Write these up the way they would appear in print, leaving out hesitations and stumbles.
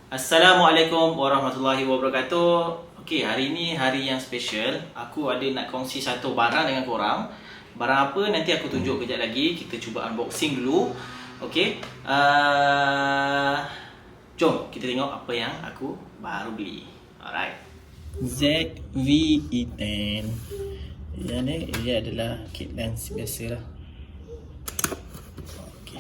Assalamualaikum warahmatullahi wabarakatuh. Okey, hari ni hari yang special. Aku ada nak kongsi satu barang dengan korang. Barang apa nanti aku tunjuk kejap lagi. Kita cuba unboxing dulu. Okey. Jom kita tengok apa yang aku baru beli. Alright. ZV-E10. Yang ni dia adalah kit lens biasalah. Okey.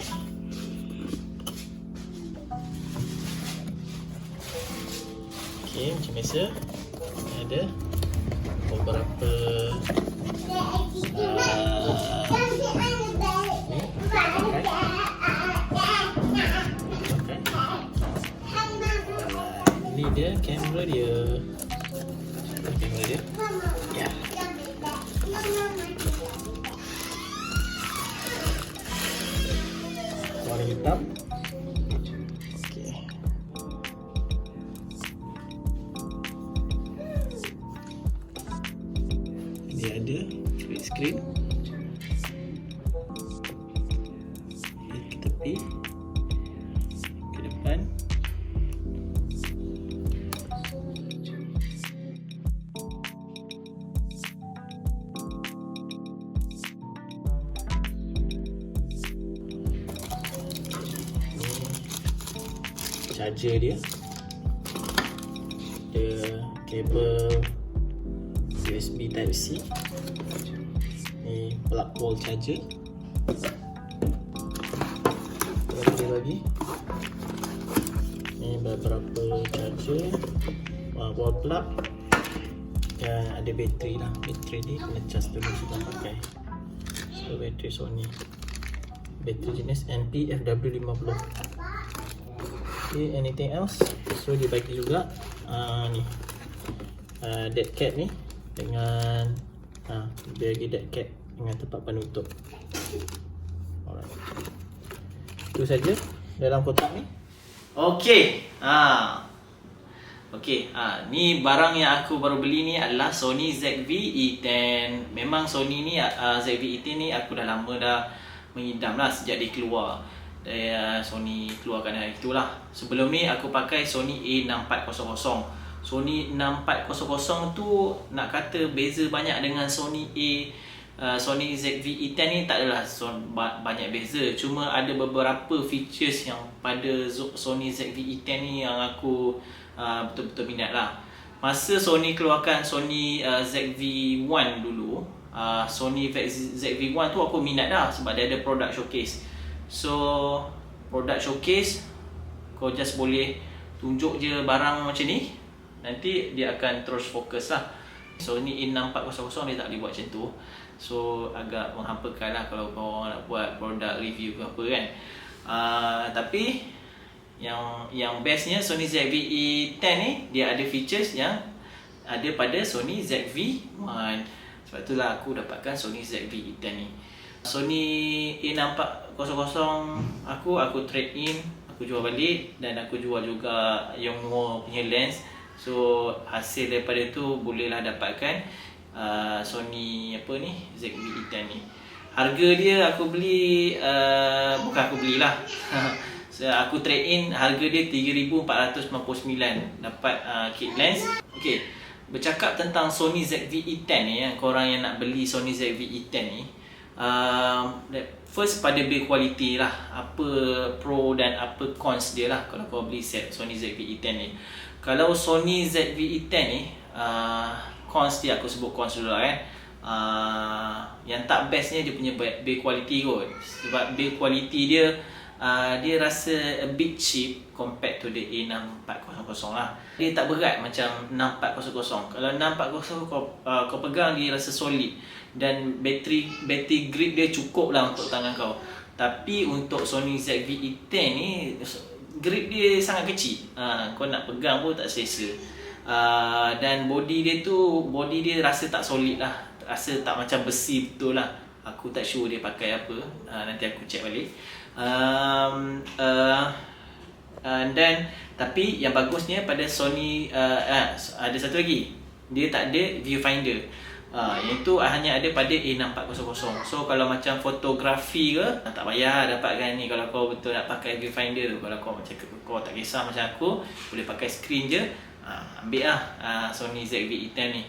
Okay, macam biasa ada beberapa ini dia kamera dia. Kamera dia. Ya. Warna hitam. Dia ada split screen ke tepi, ke depan. Charger dia, ada kabel USB Type-C. Ni plug wall charger. Ada lagi. Ni beberapa charger, wall plug, dan ada bateri lah. Bateri ni kena charge dulu sebelum pakai. So bateri Sony. Bateri jenis NP-FW50. Okay, anything else? So dia bagi juga ni dead cat ni dengan dia bagi dead cat dengan tempat penutup. Alright. Itu saja dalam kotak ni. Okey. Okey, ni barang yang aku baru beli ni adalah Sony ZV-E10. Memang Sony ni ZV-E10 ni aku dah lama dah mengidam lah sejak dia keluar. Sony keluarkan hari itulah. Sebelum ni aku pakai Sony A6400. Sony 6400 tu nak kata beza banyak dengan Sony Sony ZV-E10 ni tak adalah banyak beza. Cuma ada beberapa features yang pada Sony ZV-E10 ni yang aku betul-betul minat lah. Masa Sony keluarkan Sony ZV-1 dulu, Sony ZV-1 tu aku minat dah sebab dia ada product showcase. So product showcase, kau just boleh tunjuk je barang macam ni, nanti dia akan terus fokus lah. Sony A6400 dia tak boleh buat macam tu. So agak menghampakan lah kalau kau nak buat product review ke apa kan. Tapi yang bestnya Sony ZV-E10 ni, dia ada features yang ada pada Sony ZV-1. Sebab itulah aku dapatkan Sony ZV-E10 ni. Sony A6400 aku trade in, aku jual balik, dan aku jual juga Yongnuo punya lens. So hasil daripada tu bolehlah dapatkan Sony ZV-E10 ni. Harga dia aku beli bukan aku belilah. So, aku trade in, harga dia 3,499 dapat kit lens. Okey, bercakap tentang Sony ZV-E10 ni, korang yang nak beli Sony ZV-E10 ni, first pada build quality lah. Apa pro dan apa cons dia lah kalau kau beli set Sony ZV-E10 ni. Kalau Sony ZV-E10 ni, cons dia aku sebut cons dulu lah kan. Yang tak bestnya dia punya build quality kot. Sebab build quality dia dia rasa a bit cheap compared to the A6400 lah. Dia tak berat macam 6400. Kalau 6400 kau pegang dia rasa solid, dan bateri grip dia cukup lah untuk tangan kau. Tapi untuk Sony ZV-E10 ni, grip dia sangat kecil. Kau nak pegang pun tak selesa. Dan body dia rasa tak solid lah. Rasa tak macam besi betul lah. Aku tak sure dia pakai apa. Nanti aku check balik. Dan tapi yang bagusnya pada Sony ada satu lagi, dia tak ada viewfinder. Yang tu hanya ada pada A6400. So kalau macam fotografi ke, tak payah dapatkan ni. Kalau kau betul nak pakai viewfinder tu, kalau kau macam kau tak kisah macam aku, boleh pakai screen je, ambil lah Sony ZV-E10 ni.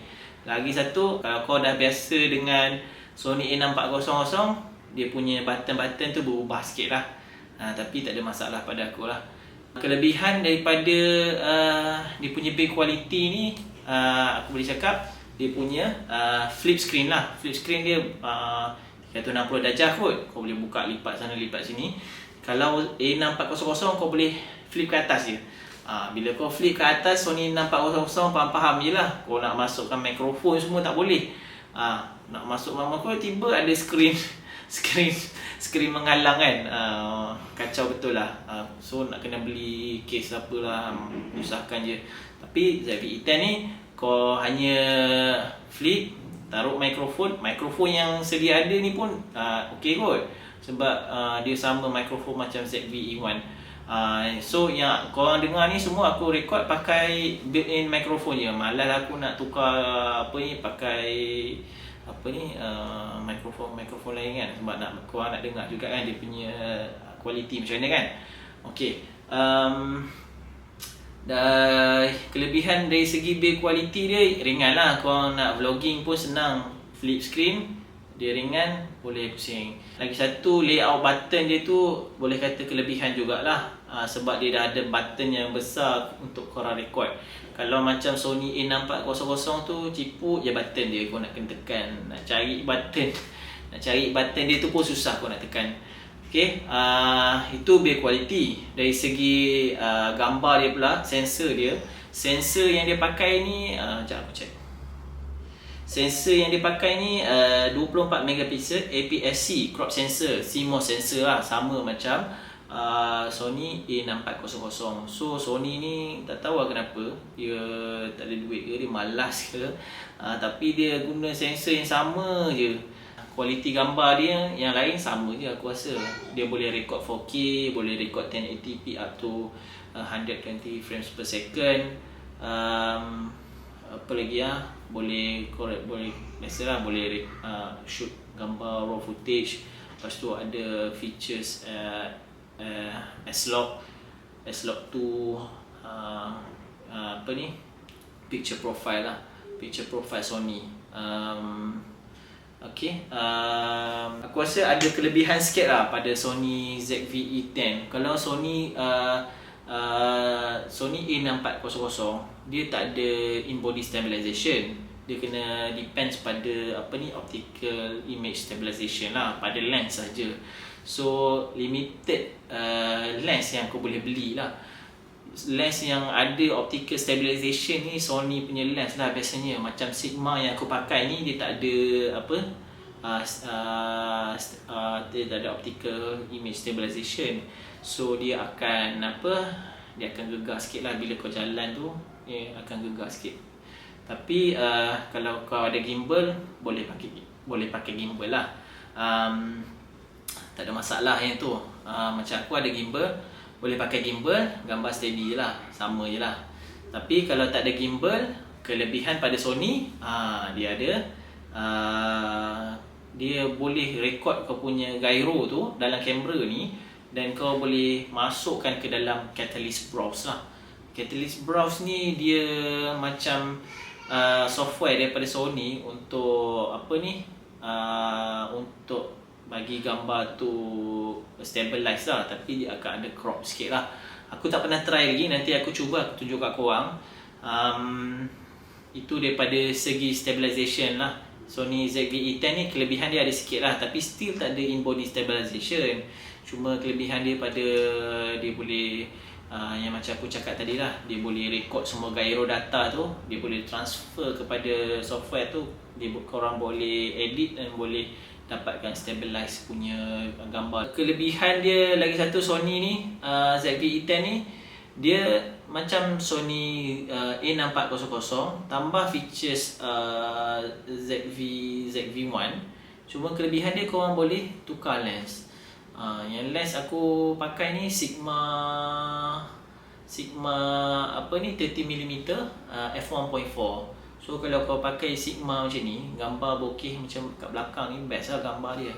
Lagi satu, kalau kau dah biasa dengan Sony A6400, dia punya button-button tu berubah sikit lah, tapi tak ada masalah pada aku lah. Kelebihan daripada dia punya build quality ni, aku boleh cakap dia punya flip screen lah. Flip screen dia 360 darjah kot. Kau boleh buka, lipat sana, lipat sini. Kalau A6400 kau boleh flip ke atas je. Bila kau flip ke atas Sony A6400, faham je lah. Kau nak masukkan mikrofon semua tak boleh. Nak masuk mikrofon tiba ada screen skrin menghalang kan. Kacau betul lah. So nak kena beli case apalah, usahkan je. Tapi ZV-E10 ni kau hanya flip, taruh mikrofon yang sedia ada ni pun okey kot. Sebab dia sama mikrofon macam ZV-E1. So yang korang dengar ni semua aku record pakai built-in mikrofon je. Malas aku nak tukar pakai mikrofon lain kan. Sebab korang nak dengar juga kan dia punya quality macam mana kan. Okey. Kelebihan dari segi build quality dia ringan lah. Korang nak vlogging pun senang. Flip screen, dia ringan, boleh pusing. Lagi satu, layout button dia tu boleh kata kelebihan jugalah. Sebab dia dah ada button yang besar untuk korang record. Kalau macam Sony A6400 tu cipu je button dia, kau nak kena tekan. Nak cari button dia tu pun susah kau nak tekan. Okay, itu build quality. Dari segi gambar dia pula, sensor yang dia pakai ni, sekejap aku check. Sensor yang dia pakai ni 24 megapixel APS-C crop sensor, CMOS sensor lah, sama macam Sony A6400. So Sony ni tak tahu lah kenapa dia tak ada duit ke, dia malas ke, tapi dia guna sensor yang sama je. Kualiti gambar dia yang lain sama je aku rasa. Dia boleh record 4K, boleh record 1080p up to 120 frames per second. Apa lagi boleh biasalah, boleh shoot gambar raw footage. Lepas tu ada features S-Log 2, picture profile lah, picture profile Sony. Okay, aku rasa ada kelebihan sikit lah pada Sony ZV-E10. Kalau Sony A6400, dia tak ada in-body stabilization. Dia kena depends pada optical image stabilization lah, pada lens saja. So limited lens yang aku boleh beli lah. Lens yang ada optical stabilization ni Sony punya lens lah biasanya. Macam Sigma yang aku pakai ni, dia tak ada dia tak ada optical image stabilization. So dia akan dia akan gegar sikit lah bila kau jalan tu, dia akan gegar sikit. Tapi kalau kau ada gimbal, boleh pakai gimbal lah. Tak ada masalah yang tu. Macam aku ada gimbal, boleh pakai gimbal, gambar steady je lah, sama je lah. Tapi kalau tak ada gimbal, kelebihan pada Sony, dia ada dia boleh record kau punya gyro tu dalam kamera ni, dan kau boleh masukkan ke dalam Catalyst Browse lah. Catalyst Browse ni dia macam software daripada Sony untuk untuk bagi gambar tu stabilize lah, tapi dia akan ada crop sikit lah. Aku tak pernah try lagi, nanti aku cuba, aku tunjuk kat korang. Itu daripada segi stabilization lah. Sony ZV-E10 ni kelebihan dia ada sikit lah, tapi still tak ada in-body stabilization. Cuma kelebihan dia pada dia boleh yang macam aku cakap tadi lah, dia boleh record semua gyro data tu, dia boleh transfer kepada software tu, korang boleh edit dan boleh dapatkan stabilize punya gambar. Kelebihan dia lagi satu Sony ni, ZV-E10 ni, dia macam Sony A6400 tambah features ZV-1. Cuma kelebihan dia korang boleh tukar lens. Yang lens aku pakai ni Sigma 30mm f1.4. So kalau kau pakai Sigma macam ni, gambar bokeh macam kat belakang ni best lah gambar dia.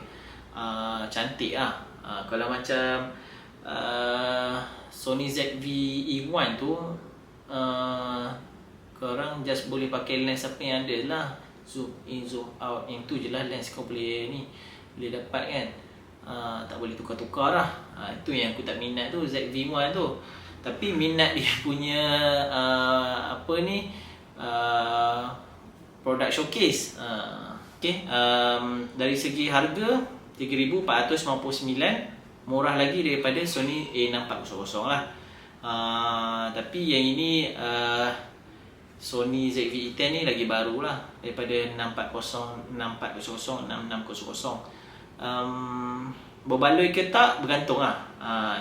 Cantik lah. Kalau macam Sony ZV-E1 tu, korang just boleh pakai lens apa yang ada lah. Zoom in, zoom out, yang tu je lah lens kau boleh dapat kan. Tak boleh tukar-tukar lah. Itu yang aku tak minat tu, ZV-1 tu. Tapi minat dia punya product showcase. Okay, dari segi harga 3,499, murah lagi daripada Sony A6400 lah. Tapi yang ini Sony ZV-E10 ni lagi baru lah daripada 6400, 6600. Berbaloi ke tak bergantung lah.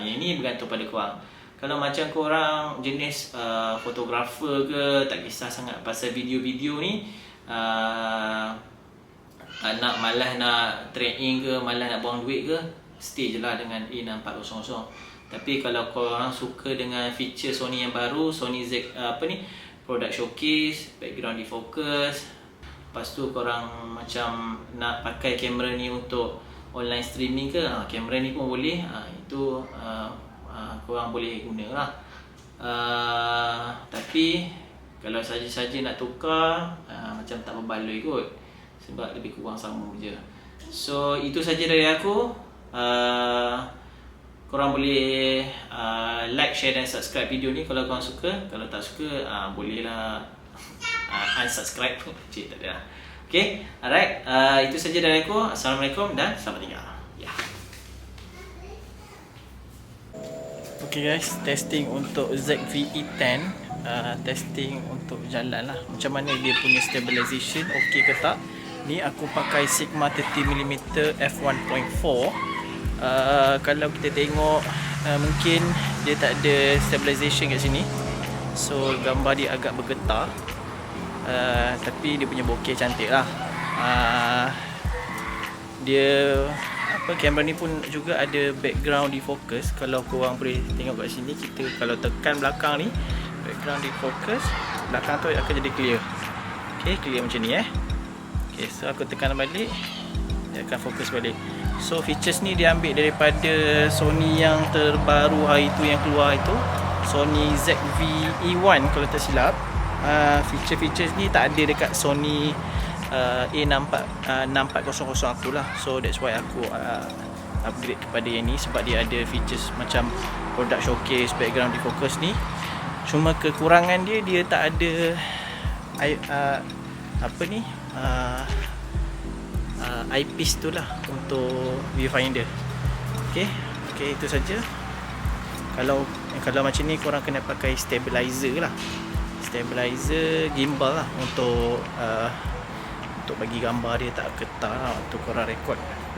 Yang ini bergantung pada korang. Kalau macam korang jenis fotografer ke, tak kisah sangat pasal video-video ni, malas nak trade-in ke, malas nak buang duit ke, stay je lah dengan A6400. Tapi kalau korang suka dengan feature Sony yang baru, Sony product showcase, background defocus, lepas tu korang macam nak pakai kamera ni untuk online streaming ke, kamera ni pun boleh. Itu korang boleh guna lah. Tapi kalau saja-saja nak tukar, macam tak berbaloi kot, sebab lebih kurang sama je. So itu saja dari aku. Korang boleh like, share dan subscribe video ni kalau korang suka. Kalau tak suka, bolehlah unsubscribe. Cik, tak ada lah. Okay, alright. Itu saja dari aku. Assalamualaikum dan selamat tinggal. Okay guys, testing untuk ZV-E10. Testing untuk jalan lah, macam mana dia punya stabilization, okey ke tak. Ni aku pakai Sigma 30mm f1.4. Kalau kita tengok, mungkin dia tak ada stabilization kat sini, so gambar dia agak bergetar. Tapi dia punya bokeh cantik lah. Kamera ni pun juga ada background defocus. Kalau korang boleh tengok kat sini, kita kalau tekan belakang ni, background defocus, belakang tu akan jadi clear. Okay, clear macam ni Okay, so aku tekan balik, dia akan fokus balik. So features ni dia ambil daripada Sony yang terbaru hari tu yang keluar itu, Sony ZV-E1 kalau tak silap. Feature-features ni tak ada dekat Sony A6400 aku lah. So that's why aku upgrade kepada yang ni, sebab dia ada features macam product showcase, background defocus ni. Cuma kekurangan dia tak ada eyepiece tu lah untuk viewfinder. Okay, itu saja. Kalau macam ni, korang kena pakai stabilizer lah, stabilizer gimbal lah, untuk bagi gambar dia tak getar lah waktu korang record.